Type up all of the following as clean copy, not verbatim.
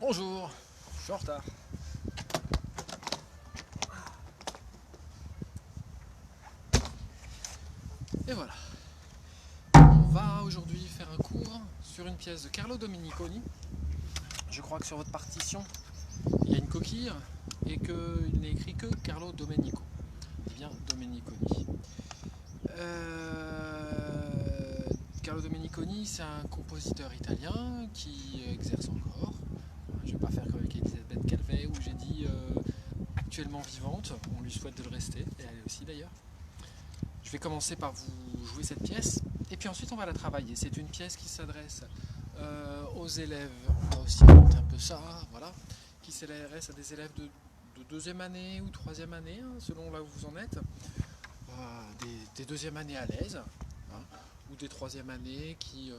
Bonjour, je suis en retard. Et voilà. On va aujourd'hui faire un cours sur une pièce de Carlo Domeniconi. Je crois que sur votre partition, il y a une coquille et qu'il n'est écrit que Carlo Domenico. Il vient Domeniconi. Carlo Domeniconi, c'est un compositeur italien qui exerce encore. Je ne vais pas faire comme avec Elisabeth Calvet où j'ai dit actuellement vivante. On lui souhaite de le rester, et elle aussi d'ailleurs. Je vais commencer par vous jouer cette pièce et puis ensuite on va la travailler. C'est une pièce qui s'adresse aux élèves, on va aussi inventer un peu ça, voilà, qui s'adresse à des élèves de deuxième année ou troisième année, hein, selon là où vous en êtes, des deuxième années à l'aise, hein, ou des troisième années qui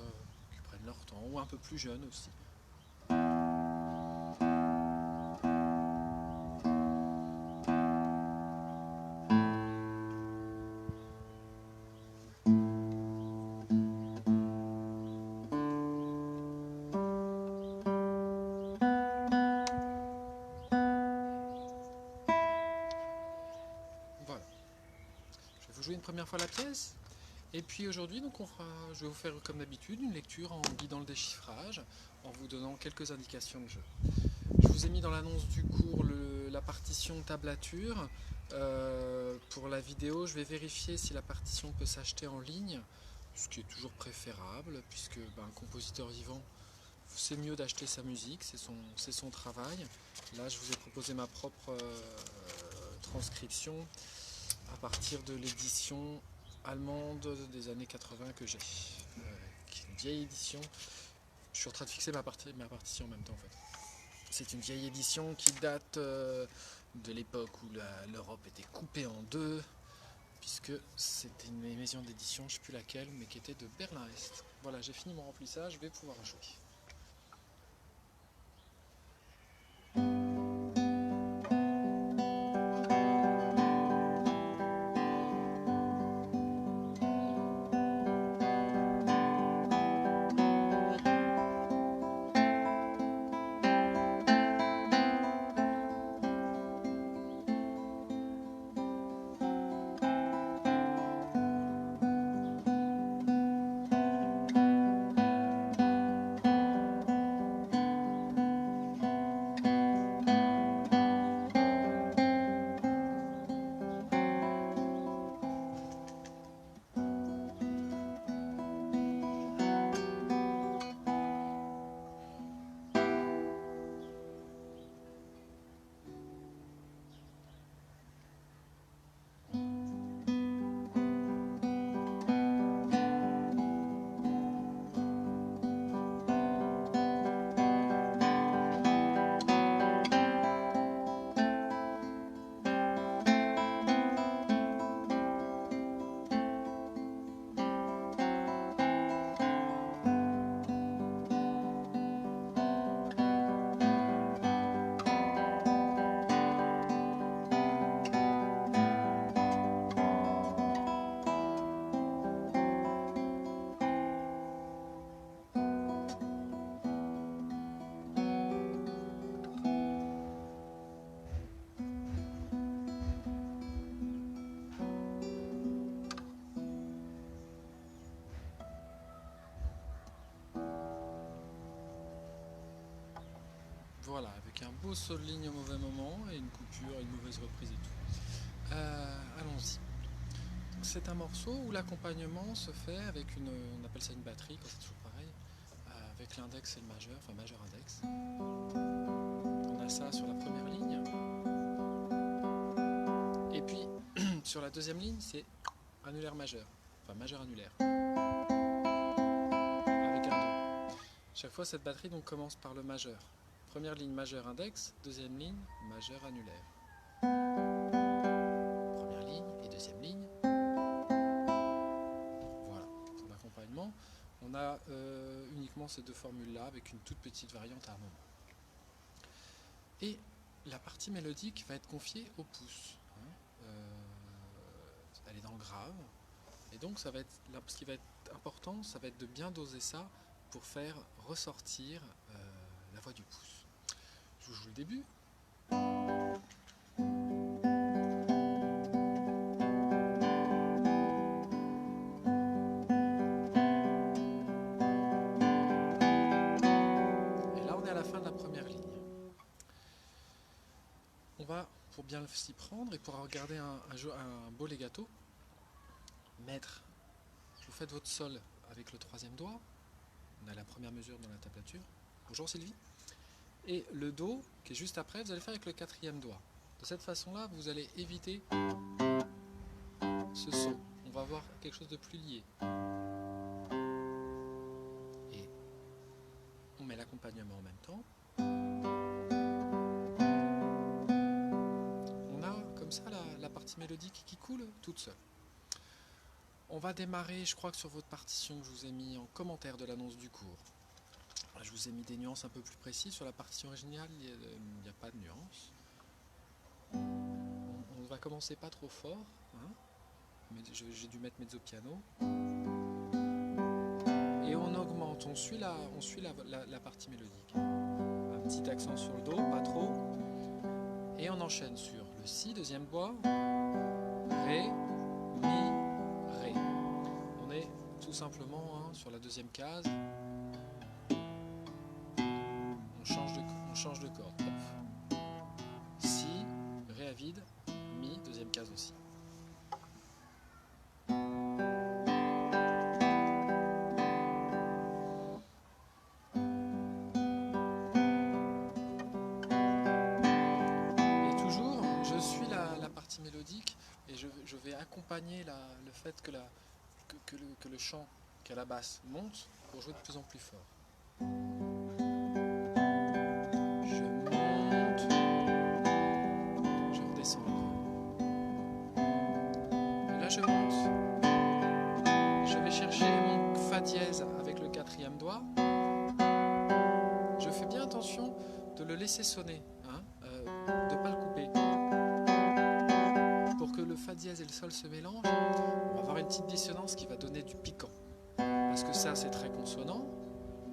prennent leur temps, ou un peu plus jeunes aussi. Voilà. Je vais vous jouer une première fois la pièce. Et puis aujourd'hui, donc je vais vous faire comme d'habitude une lecture en guidant le déchiffrage, en vous donnant quelques indications de jeu. Je vous ai mis dans l'annonce du cours la partition tablature. Pour la vidéo, je vais vérifier si la partition peut s'acheter en ligne, ce qui est toujours préférable, puisque un compositeur vivant, c'est mieux d'acheter sa musique, c'est son travail. Là, je vous ai proposé ma propre transcription à partir de l'édition allemande des années 80 que j'ai, qui est une vieille édition. Je suis en train de fixer ma partition en même temps en fait. C'est une vieille édition qui date de l'époque où l'Europe était coupée en deux, puisque c'était une maison d'édition, je ne sais plus laquelle, mais qui était de Berlin-Est. Voilà, j'ai fini mon remplissage, je vais pouvoir jouer. Voilà, avec un beau sol de ligne au mauvais moment et une coupure, une mauvaise reprise et tout. Allons-y. C'est un morceau où l'accompagnement se fait avec on appelle ça une batterie, quand c'est toujours pareil, avec l'index et le majeur, enfin majeur index. On a ça sur la première ligne. Et puis sur la deuxième ligne, c'est annulaire majeur, enfin majeur annulaire. Avec un Do. Chaque fois, cette batterie donc commence par le majeur. Première ligne majeur index, deuxième ligne majeur annulaire. Première ligne et deuxième ligne. Voilà, son accompagnement. On a uniquement ces deux formules-là avec une toute petite variante à un moment. Et la partie mélodique va être confiée au pouce. Elle est dans le grave. Et donc, ce qui va être important, ça va être de bien doser ça pour faire ressortir la voix du pouce. vous joue le début. Et là, on est à la fin de la première ligne. On va, pour bien s'y prendre et pour regarder un beau legato, vous faites votre sol avec le troisième doigt. On a la première mesure dans la tablature. Bonjour Sylvie. Et le Do, qui est juste après, vous allez faire avec le quatrième doigt. De cette façon-là, vous allez éviter ce saut. On va avoir quelque chose de plus lié. Et on met l'accompagnement en même temps. On a comme ça la partie mélodique qui coule toute seule. On va démarrer, je crois que sur votre partition que je vous ai mis en commentaire de l'annonce du cours. Je vous ai mis des nuances un peu plus précises. Sur la partition originale, il n'y a pas de nuances. On va commencer pas trop fort. Hein, mais j'ai dû mettre mezzo piano. Et on augmente, on suit la partie mélodique. Un petit accent sur le Do, pas trop. Et on enchaîne sur le Si, deuxième doigt. Ré, Mi, Ré. On est tout simplement sur la deuxième case. On change de corde. Hop. Si, Ré à vide, Mi, deuxième case aussi. Et toujours, je suis la partie mélodique et je vais accompagner le fait que le chant, qu'à la basse, monte pour jouer de plus en plus fort. Je monte, je vais chercher mon Fa dièse avec le quatrième doigt. Je fais bien attention de le laisser sonner, hein, de ne pas le couper. Pour que le Fa dièse et le Sol se mélangent, on va avoir une petite dissonance qui va donner du piquant. Parce que ça, c'est très consonant.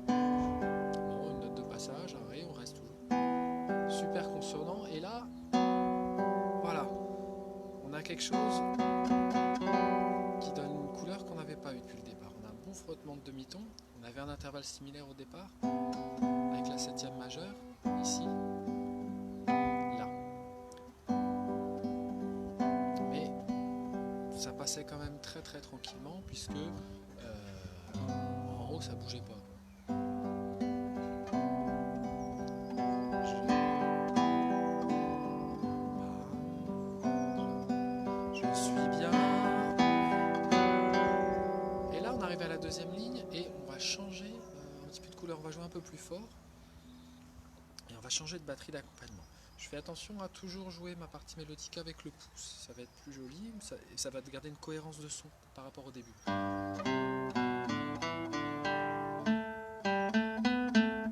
Bon, une note de passage, un Ré, on reste toujours super consonant. Et là, voilà, on a quelque chose qui donne une couleur qu'on n'avait pas eu depuis le départ. On a un bon frottement de demi-ton. On avait un intervalle similaire au départ, avec la septième majeure, ici, là. Mais ça passait quand même très très tranquillement, puisque en haut ça bougeait pas. Je suis bien. À la deuxième ligne et on va changer un petit peu de couleur, on va jouer un peu plus fort et on va changer de batterie d'accompagnement. Je fais attention à toujours jouer ma partie mélodique avec le pouce, ça va être plus joli et ça va garder une cohérence de son par rapport au début.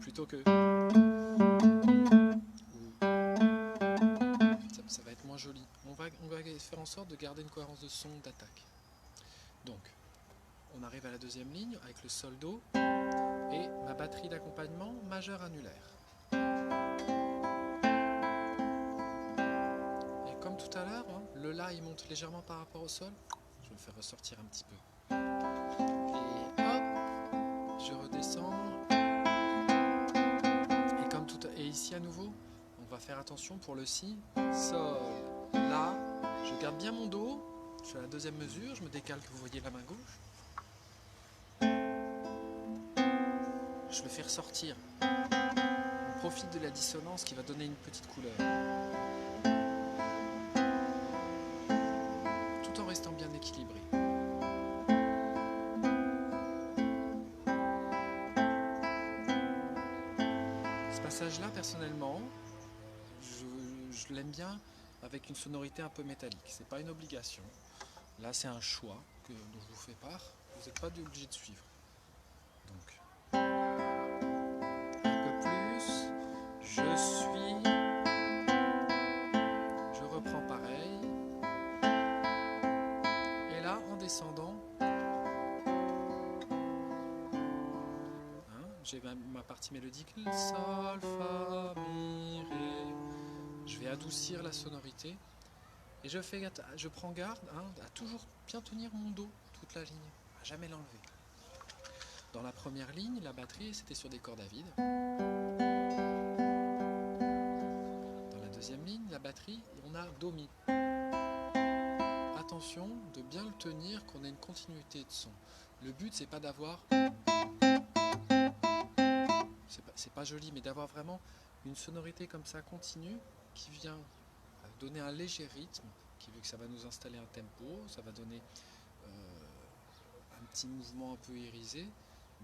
Plutôt que ça va être moins joli. On va faire en sorte de garder une cohérence de son d'attaque. Donc on arrive à la deuxième ligne avec le Sol Do et ma batterie d'accompagnement majeur annulaire. Et comme tout à l'heure, hein, le La il monte légèrement par rapport au Sol. Je vais le faire ressortir un petit peu. Et hop, je redescends. Et ici à nouveau, on va faire attention pour le Si, Sol, La. Je garde bien mon Do. Je fais la deuxième mesure, je me décale que vous voyez la main gauche. Je le fais ressortir. On profite de la dissonance qui va donner une petite couleur. Tout en restant bien équilibré. Ce passage-là, personnellement, je l'aime bien avec une sonorité un peu métallique. C'est pas une obligation. Là, c'est un choix dont je vous fais part. Vous n'êtes pas obligé de suivre. Donc. Je reprends pareil, et là en descendant, hein, j'ai ma partie mélodique, sol, fa, mi, ré. Je vais adoucir la sonorité et je prends garde à toujours bien tenir mon do toute la ligne, à jamais l'enlever. Dans la première ligne, la batterie c'était sur des cordes à vide. Dans la deuxième ligne, la batterie, on a do mi. Attention de bien le tenir, qu'on ait une continuité de son. Le but c'est pas d'avoir, c'est pas joli, mais d'avoir vraiment une sonorité comme ça continue qui vient donner un léger rythme, qui veut que ça va nous installer un tempo, ça va donner un petit mouvement un peu irisé,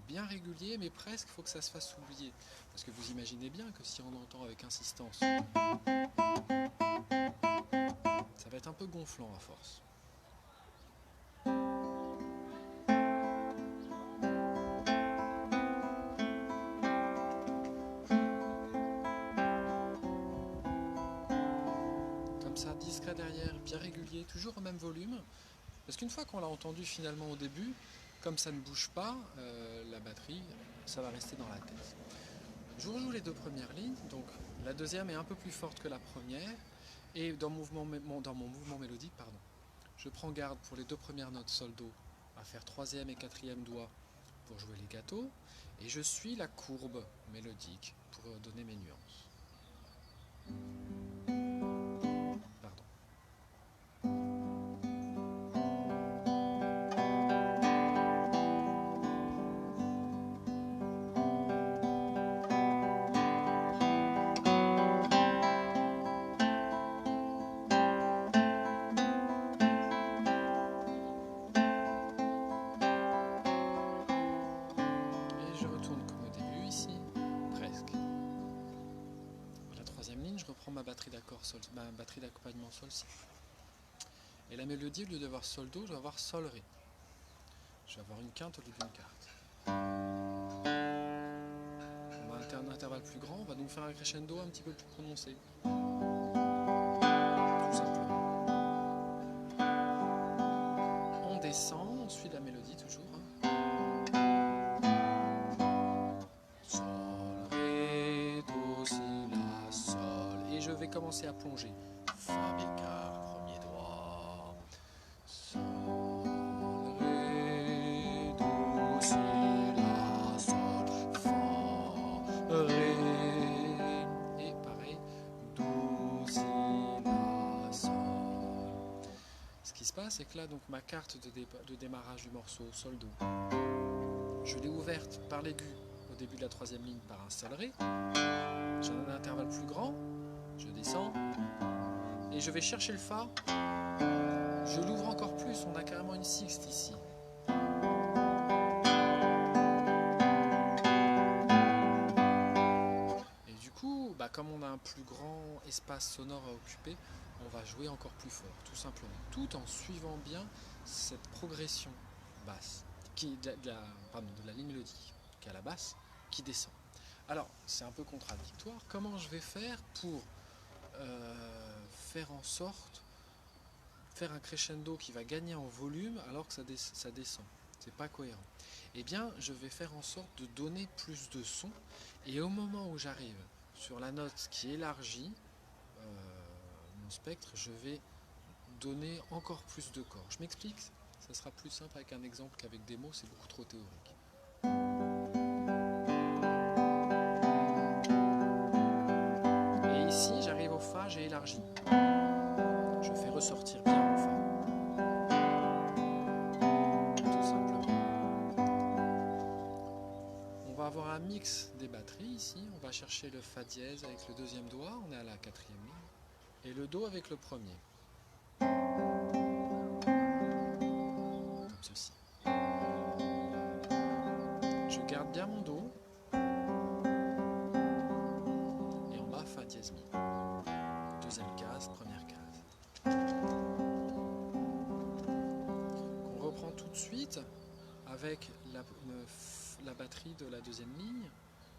bien régulier, mais presque il faut que ça se fasse oublier. Parce que vous imaginez bien que si on entend avec insistance, ça va être un peu gonflant à force. Comme ça, discret derrière, bien régulier, toujours au même volume. Parce qu'une fois qu'on l'a entendu finalement au début, comme ça ne bouge pas, la batterie, ça va rester dans la tête. Je rejoue les deux premières lignes, donc la deuxième est un peu plus forte que la première, et dans mon mouvement mélodique, je prends garde pour les deux premières notes sol do à faire troisième et quatrième doigt pour jouer les gâteaux, et je suis la courbe mélodique pour donner mes nuances. Je retourne comme au début ici, presque. La troisième ligne, je reprends ma batterie d'accompagnement sol si. Et la mélodie, au lieu d'avoir sol do, je vais avoir sol ré. Je vais avoir une quinte au lieu d'une quarte. On va un intervalle plus grand, on va donc faire un crescendo un petit peu plus prononcé. Tout simplement. On descend, on suit la mélodie toujours. Je vais commencer à plonger. Fa bécard, premier doigt. Sol, ré, do, si, la, sol, fa, ré. Et pareil, do, si, la, sol. Ce qui se passe, c'est que là, donc ma carte de démarrage du morceau, sol, do, je l'ai ouverte par l'aigu au début de la troisième ligne par un sol, ré. J'ai un intervalle plus grand. Je descends et je vais chercher le fa. Je l'ouvre encore plus, on a carrément une sixte ici. Et du coup, comme on a un plus grand espace sonore à occuper, on va jouer encore plus fort, tout simplement. Tout en suivant bien cette progression basse, de la ligne mélodique, qui est à la basse, qui descend. Alors, c'est un peu contradictoire. Comment je vais faire pour faire en sorte faire un crescendo qui va gagner en volume alors que ça descend? C'est pas cohérent. Eh bien, je vais faire en sorte de donner plus de son, et au moment où j'arrive sur la note qui élargit mon spectre, je vais donner encore plus de corps. Je m'explique, ça sera plus simple avec un exemple qu'avec des mots, c'est beaucoup trop théorique. Et ici, j'arrive au fa, j'ai élargi. Je fais ressortir bien mon fa. Tout simplement. On va avoir un mix des batteries ici. On va chercher le fa dièse avec le deuxième doigt. On est à la quatrième ligne. Et le do avec le premier. Comme ceci. Je garde bien mon do. Et en bas, fa dièse mi. Deuxième case, première case. On reprend tout de suite avec la batterie de la deuxième ligne.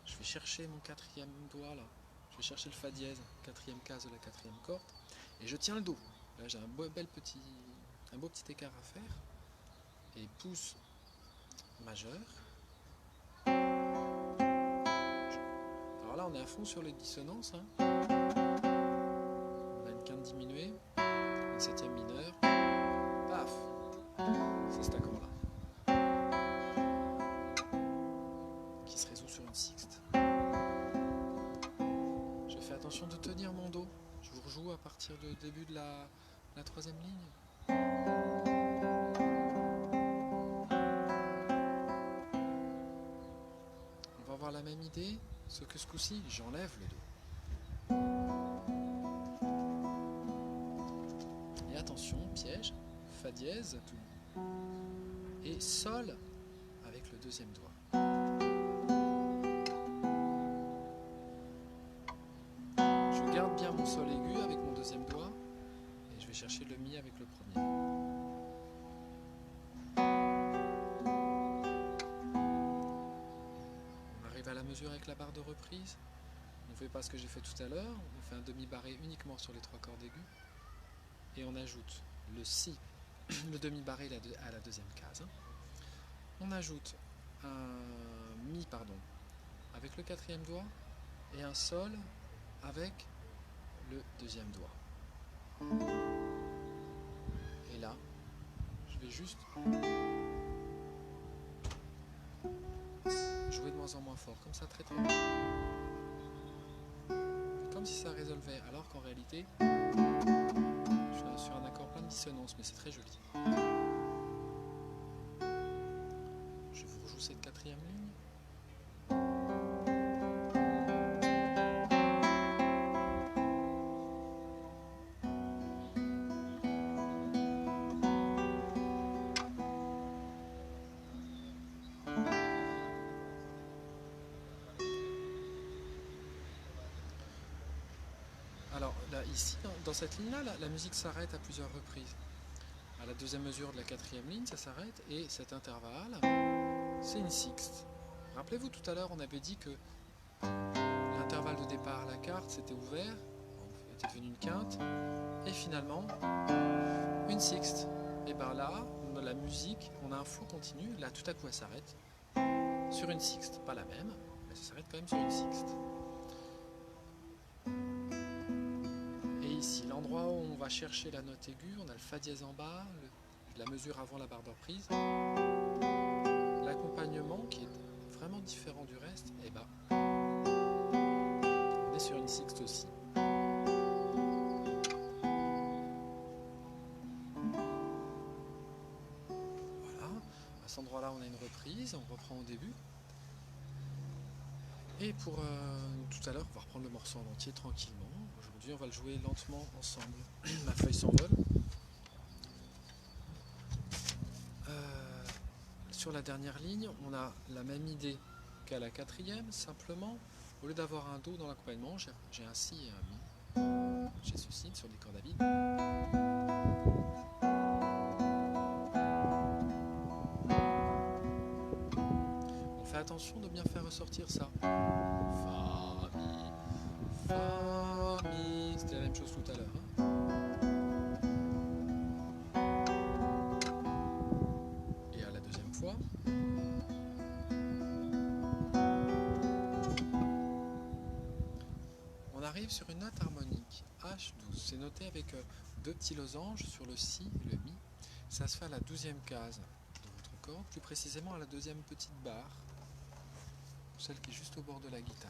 Je vais chercher mon quatrième doigt là. Je vais chercher le fa dièse, quatrième case de la quatrième corde. Et je tiens le do. Là j'ai un beau petit écart à faire. Et pouce majeur. on est à fond sur les dissonances. Hein. On a une quinte diminuée, une septième mineure. Paf, c'est cet accord-là qui se résout sur une sixte. Je fais attention de tenir mon dos. Je vous rejoue à partir du début de la troisième ligne. On va avoir la même idée, sauf que ce coup-ci, j'enlève le dos. Et attention, piège, fa dièse et sol avec le deuxième doigt. Je garde bien mon sol aigu avec mon deuxième doigt et je vais chercher le mi avec le premier. On arrive à la mesure avec la barre de reprise. On ne fait pas ce que j'ai fait tout à l'heure, on fait un demi-barré uniquement sur les trois cordes aiguës et on ajoute le si, le demi-barré à la deuxième case. On ajoute un mi avec le quatrième doigt et un sol avec le deuxième doigt. Et là, je vais juste jouer de moins en moins fort, comme ça très bien. Comme si ça résolvait, alors qu'en réalité, je suis sur un accord plein de dissonance, mais c'est très joli. Je vous rejoue cette quatrième ligne. Alors là, ici, dans cette ligne-là, la musique s'arrête à plusieurs reprises. À la deuxième mesure de la quatrième ligne, ça s'arrête, et cet intervalle, c'est une sixte. Rappelez-vous, tout à l'heure, on avait dit que l'intervalle de départ à la carte, c'était ouvert, était devenu une quinte, et finalement, une sixte. Et bien là, dans la musique, on a un flou continu, là tout à coup elle s'arrête, sur une sixte, pas la même, mais ça s'arrête quand même sur une sixte. Ici, l'endroit où on va chercher la note aiguë, on a le fa dièse en bas, la mesure avant la barre de reprise. L'accompagnement qui est vraiment différent du reste, et ben, on est sur une sixte aussi. Voilà, à cet endroit-là, on a une reprise, on reprend au début. Et pour tout à l'heure, on va reprendre le morceau en entier tranquillement. Aujourd'hui, on va le jouer lentement ensemble. Ma feuille s'envole. Sur la dernière ligne, on a la même idée qu'à la quatrième, simplement, au lieu d'avoir un do dans l'accompagnement, j'ai un si et un mi. J'ai ceci sur des cordes à vide. On fait attention de bien faire ressortir ça. Fa, mi, c'était la même chose tout à l'heure. Et à la deuxième fois, on arrive sur une note harmonique, H12. C'est noté avec deux petits losanges sur le si et le mi. Ça se fait à la 12e case de votre corde, plus précisément à la deuxième petite barre, celle qui est juste au bord de la guitare.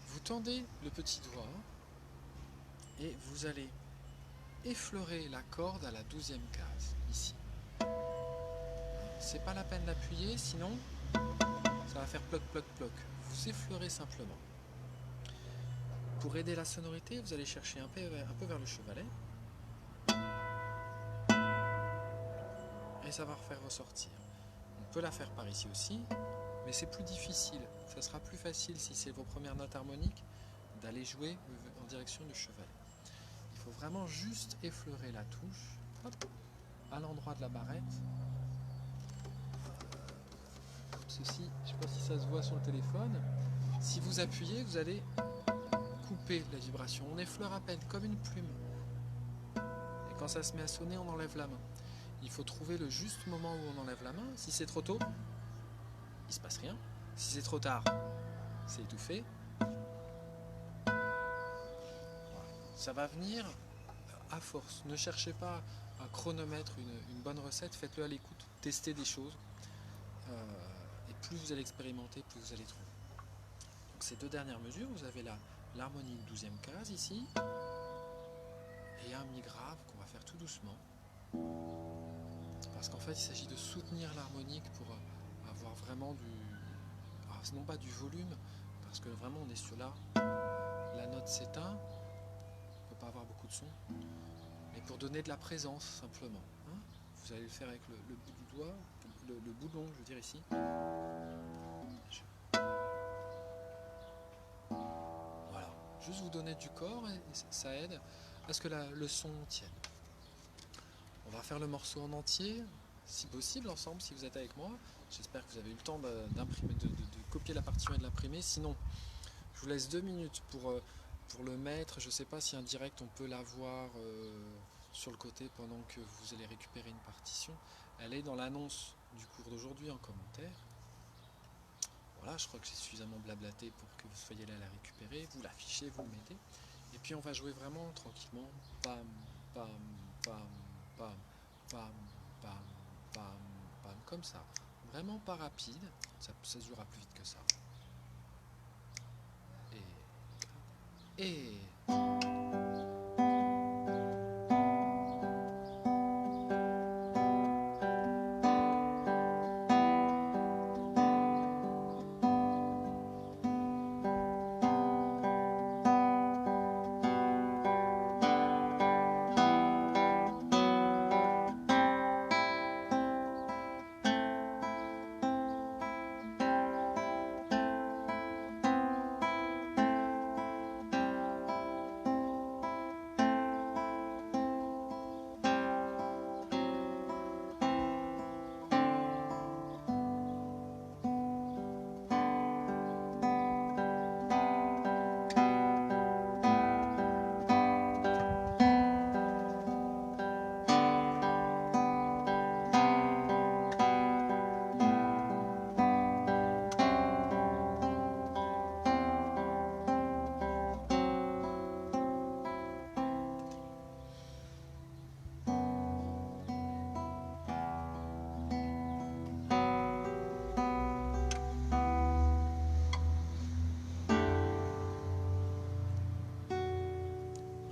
Vous tendez le petit doigt et vous allez effleurer la corde à la 12e case, ici. C'est pas la peine d'appuyer, sinon ça va faire ploc ploc ploc. Vous effleurez simplement. Pour aider la sonorité, vous allez chercher un peu vers le chevalet et ça va refaire ressortir. On peut la faire par ici aussi, mais c'est plus difficile. Ça sera plus facile si c'est vos premières notes harmoniques d'aller jouer en direction du chevalet. Il faut vraiment juste effleurer la touche, hop, à l'endroit de la barrette. Ceci, je ne sais pas si ça se voit sur le téléphone. Si vous appuyez, vous allez couper la vibration. On effleure à peine, comme une plume. Et quand ça se met à sonner, on enlève la main. Il faut trouver le juste moment où on enlève la main. Si c'est trop tôt, il ne se passe rien. Si c'est trop tard, c'est étouffé. Ça va venir à force. Ne cherchez pas à chronomètre une bonne recette, faites-le à l'écoute, testez des choses. Et plus vous allez expérimenter, plus vous allez trouver. Donc ces deux dernières mesures, vous avez l'harmonique 12e case ici, et un mi grave qu'on va faire tout doucement. Parce qu'en fait, il s'agit de soutenir l'harmonique pour avoir vraiment non pas du volume, parce que vraiment on est sur la note s'éteint, on ne peut pas avoir beaucoup de son, mais pour donner de la présence simplement. Hein, vous allez le faire avec le bout du doigt, le bout long, je veux dire ici. Voilà, juste vous donner du corps et ça aide à ce que le son tienne. On va faire le morceau en entier, si possible ensemble, si vous êtes avec moi. J'espère que vous avez eu le temps d'imprimer, de copier la partition et de l'imprimer. Sinon, je vous laisse 2 minutes pour le mettre. Je ne sais pas si en direct on peut l'avoir sur le côté pendant que vous allez récupérer une partition. Elle est dans l'annonce du cours d'aujourd'hui en commentaire. Voilà, je crois que j'ai suffisamment blablaté pour que vous soyez là à la récupérer. Vous l'affichez, vous le mettez. Et puis on va jouer vraiment tranquillement. Pam, pam, pam, pam, pam, pam, pam, pam, comme ça. Vraiment pas rapide, ça se jouera plus vite que ça. Et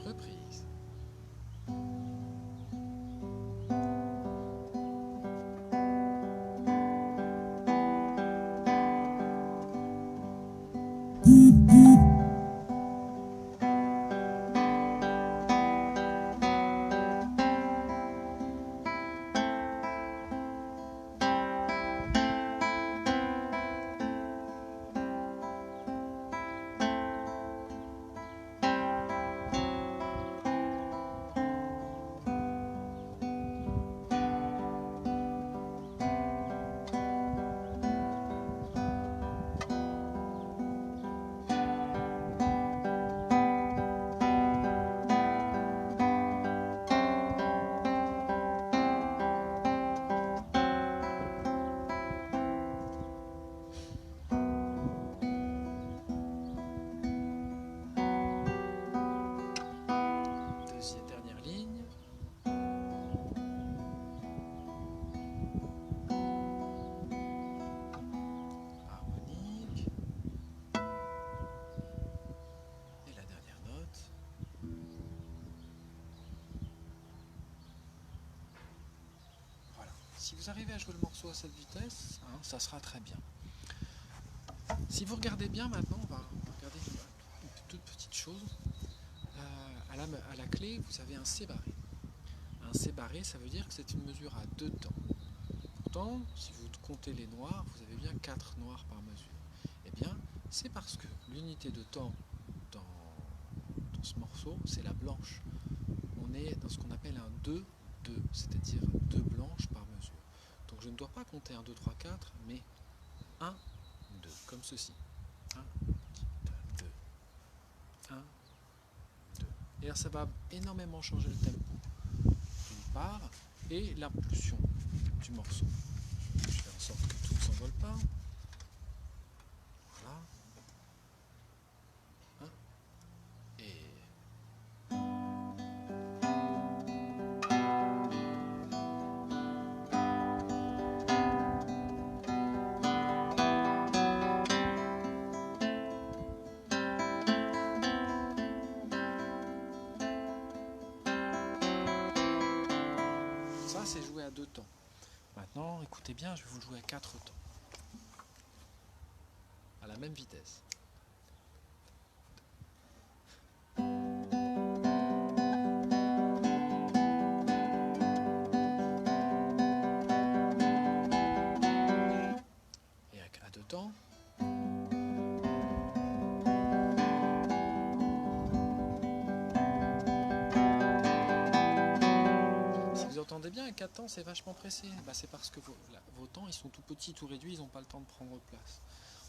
reprise. Dernière ligne. Harmonique. Et la dernière note. Voilà. Si vous arrivez à jouer le morceau à cette vitesse, hein, ça sera très bien. Si vous regardez bien maintenant, on va regarder une toute petite chose. À la clé, vous avez un C barré. Un C barré, ça veut dire que c'est une mesure à 2 temps. Pourtant, si vous comptez les noirs, vous avez bien 4 noirs par mesure. Eh bien, c'est parce que l'unité de temps dans ce morceau, c'est la blanche. On est dans ce qu'on appelle un 2, 2, c'est-à-dire 2 blanches par mesure. Donc je ne dois pas compter 1, 2, 3, 4, mais 1, 2, comme ceci. 1, 2, 1, 2. Et là, ça va énormément changer le tempo, d'une part, et l'impulsion du morceau. Je fais en sorte que tout ne s'envole pas. Voilà. à 2 temps. Maintenant, écoutez bien, je vais vous le jouer à 4 temps. À la même vitesse. Et à 2 temps. Si vous entendez bien, à 4 temps, c'est vachement pressé. Bah, c'est parce que vos temps, ils sont tout petits, tout réduits, ils n'ont pas le temps de prendre place.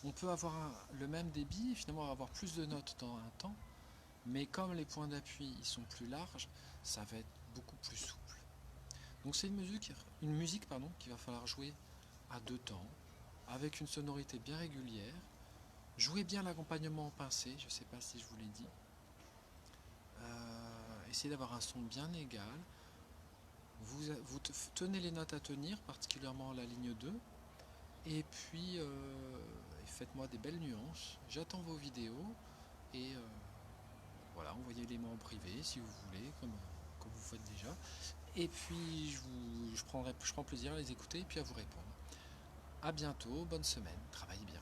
On peut avoir le même débit et finalement avoir plus de notes dans un temps, mais comme les points d'appui ils sont plus larges, ça va être beaucoup plus souple. Donc c'est une musique qu'il va falloir jouer à 2 temps, avec une sonorité bien régulière. Jouez bien l'accompagnement en pincé, je ne sais pas si je vous l'ai dit. Essayez d'avoir un son bien égal. Vous tenez les notes à tenir, particulièrement la ligne 2. Et puis, faites-moi des belles nuances. J'attends vos vidéos. Et voilà, envoyez-les moi en privé si vous voulez, comme vous faites déjà. Et puis, je prends plaisir à les écouter et puis à vous répondre. A bientôt, bonne semaine, travaillez bien.